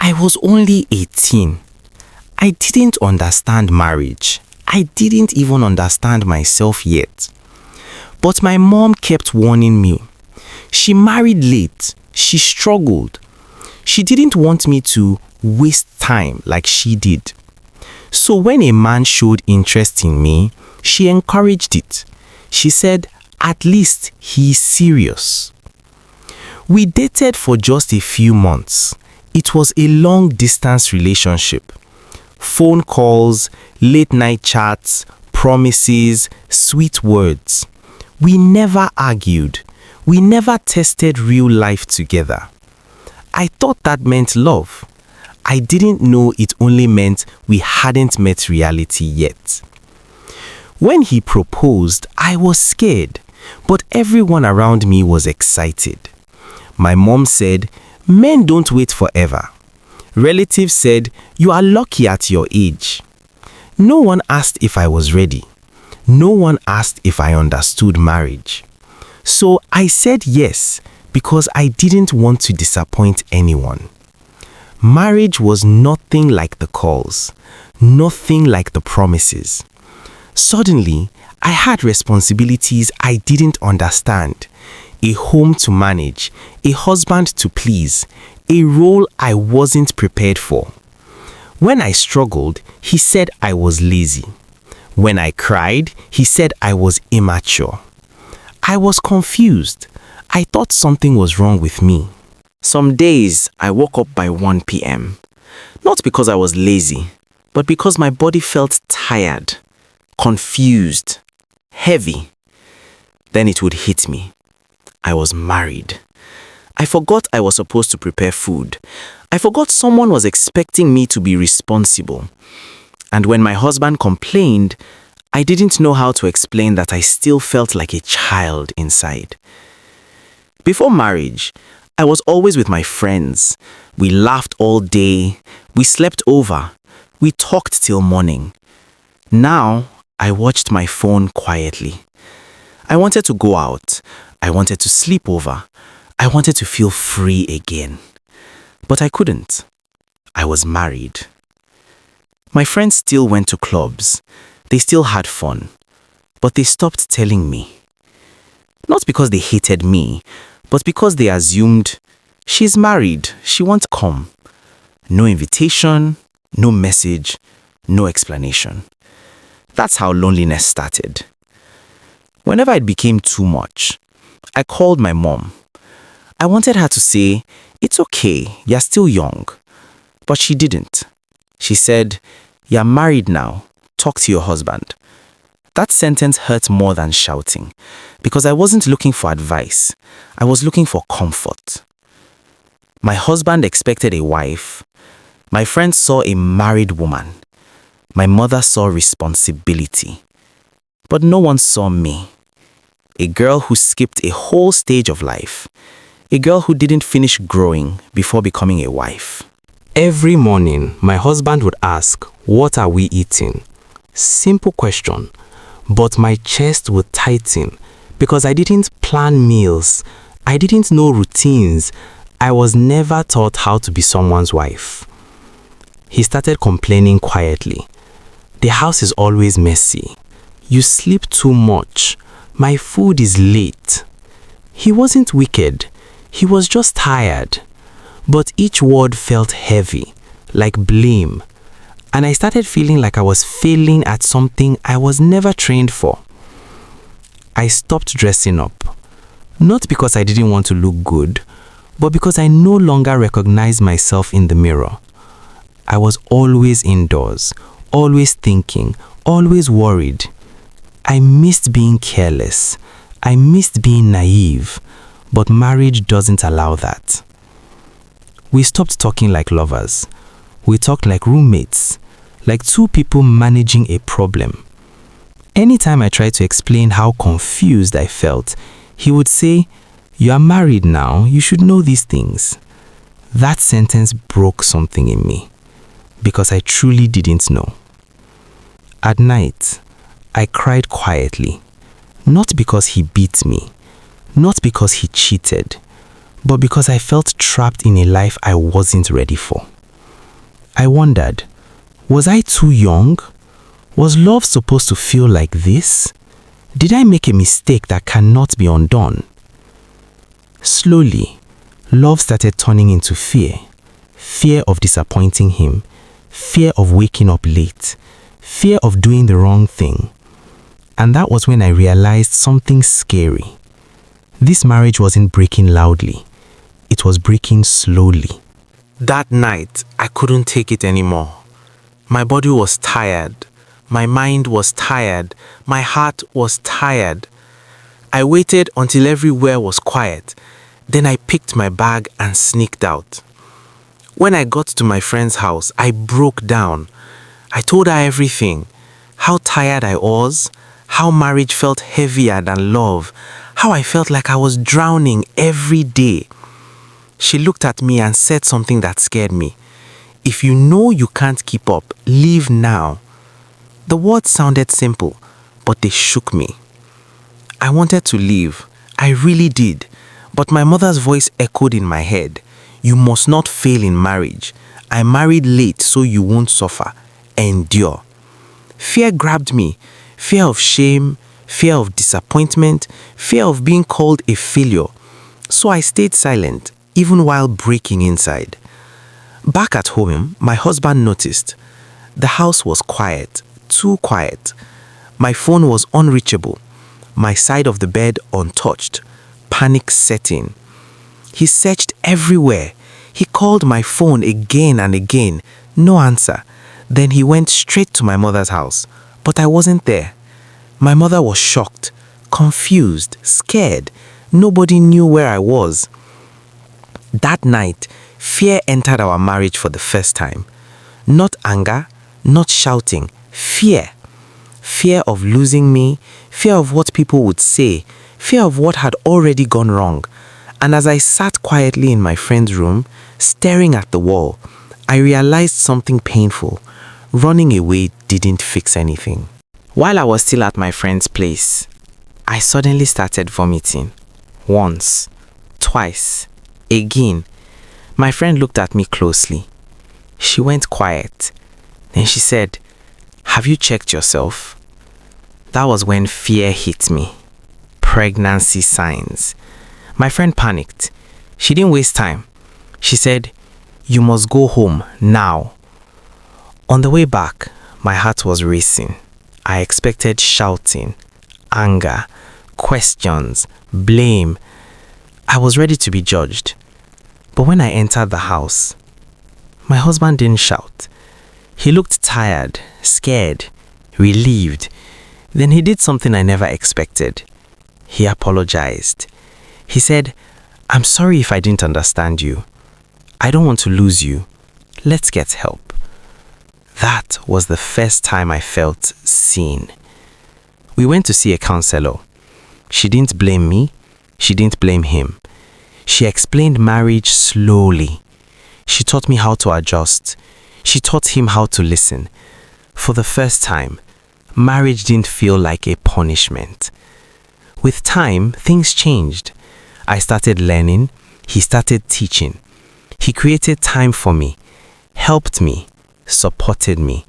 I was only 18. I didn't understand marriage. I didn't even understand myself yet. But my mom kept warning me. She married late. She struggled. She didn't want me to waste time like she did. So when a man showed interest in me, she encouraged it. She said, at least he is serious. We dated for just a few months. It was a long-distance relationship. Phone calls, late-night chats, promises, sweet words. We never argued. We never tested real life together. I thought that meant love. I didn't know it only meant we hadn't met reality yet. When he proposed, I was scared, but everyone around me was excited. My mom said, men don't wait forever. Relatives said, you are lucky at your age. No one asked if I was ready. No one asked if I understood marriage. So I said yes because I didn't want to disappoint anyone. Marriage was nothing like the calls, nothing like the promises. Suddenly, I had responsibilities I didn't understand. A home to manage, a husband to please, a role I wasn't prepared for. When I struggled, he said I was lazy. When I cried, he said I was immature. I was confused. I thought something was wrong with me. Some days, I woke up by 1 p.m. Not because I was lazy, but because my body felt tired, confused, heavy. Then it would hit me. I was married. I forgot I was supposed to prepare food. I forgot someone was expecting me to be responsible. And when my husband complained, I didn't know how to explain that I still felt like a child inside. Before marriage, I was always with my friends. We laughed all day. We slept over. We talked till morning. Now, I watched my phone quietly. I wanted to go out. I wanted to sleep over. I wanted to feel free again. But I couldn't. I was married. My friends still went to clubs. They still had fun. But they stopped telling me. Not because they hated me, but because they assumed, she's married, she won't come. No invitation, no message, no explanation. That's how loneliness started. Whenever it became too much, I called my mom. I wanted her to say, it's okay, you're still young. But she didn't. She said, you're married now, talk to your husband. That sentence hurt more than shouting, because I wasn't looking for advice. I was looking for comfort. My husband expected a wife. My friends saw a married woman. My mother saw responsibility. But no one saw me. A girl who skipped a whole stage of life. A girl who didn't finish growing before becoming a wife. Every morning, my husband would ask, what are we eating? Simple question. But my chest would tighten because I didn't plan meals. I didn't know routines. I was never taught how to be someone's wife. He started complaining quietly. The house is always messy. You sleep too much. My food is late. He wasn't wicked. He was just tired. But each word felt heavy, like blame. And I started feeling like I was failing at something I was never trained for. I stopped dressing up. Not because I didn't want to look good, but because I no longer recognized myself in the mirror. I was always indoors, always thinking, always worried. I missed being careless. I missed being naive. But marriage doesn't allow that. We stopped talking like lovers. We talked like roommates, like two people managing a problem. Anytime I tried to explain how confused I felt, he would say, you are married now, you should know these things. That sentence broke something in me, because I truly didn't know. At night, I cried quietly, not because he beat me, not because he cheated, but because I felt trapped in a life I wasn't ready for. I wondered, was I too young? Was love supposed to feel like this? Did I make a mistake that cannot be undone? Slowly, love started turning into fear. Fear of disappointing him, fear of waking up late, fear of doing the wrong thing. And that was when I realized something scary. This marriage wasn't breaking loudly. It was breaking slowly. That night, I couldn't take it anymore. My body was tired. My mind was tired. My heart was tired. I waited until everywhere was quiet. Then I picked my bag and sneaked out. When I got to my friend's house, I broke down. I told her everything. How tired I was, how marriage felt heavier than love, how I felt like I was drowning every day. She looked at me and said something that scared me. If you know you can't keep up, leave now. The words sounded simple, but they shook me. I wanted to leave. I really did. But my mother's voice echoed in my head. You must not fail in marriage. I married late so you won't suffer. Endure. Fear grabbed me. Fear of shame, fear of disappointment, fear of being called a failure. So I stayed silent, even while breaking inside. Back at home, my husband noticed. The house was quiet, too quiet. My phone was unreachable. My side of the bed untouched. Panic set in. He searched everywhere. He called my phone again and again. No answer. Then he went straight to my mother's house. But I wasn't there. My mother was shocked, confused, scared. Nobody knew where I was. That night, fear entered our marriage for the first time. Not anger, not shouting, fear. Fear of losing me, fear of what people would say, fear of what had already gone wrong. And as I sat quietly in my friend's room, staring at the wall, I realized something painful. Running away didn't fix anything. While I was still at my friend's place, I suddenly started vomiting. Once, twice, again. My friend looked at me closely. She went quiet. Then she said, "Have you checked yourself?" That was when fear hit me. Pregnancy signs. My friend panicked. She didn't waste time. She said, "You must go home now." On the way back, my heart was racing. I expected shouting, anger, questions, blame. I was ready to be judged. But when I entered the house, my husband didn't shout. He looked tired, scared, relieved. Then he did something I never expected. He apologized. He said, "I'm sorry if I didn't understand you. I don't want to lose you. Let's get help." That was the first time I felt seen. We went to see a counselor. She didn't blame me. She didn't blame him. She explained marriage slowly. She taught me how to adjust. She taught him how to listen. For the first time, marriage didn't feel like a punishment. With time, things changed. I started learning. He started teaching. He created time for me, helped me, supported me.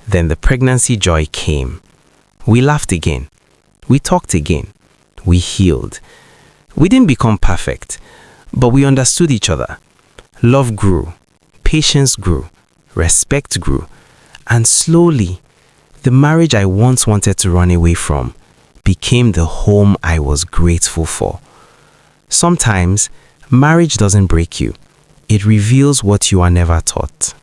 Then the pregnancy joy came. We laughed again. We talked again. We healed. We didn't become perfect, but we understood each other. Love grew. Patience grew. Respect grew. And slowly, the marriage I once wanted to run away from became the home I was grateful for. Sometimes, marriage doesn't break you. It reveals what you are never taught.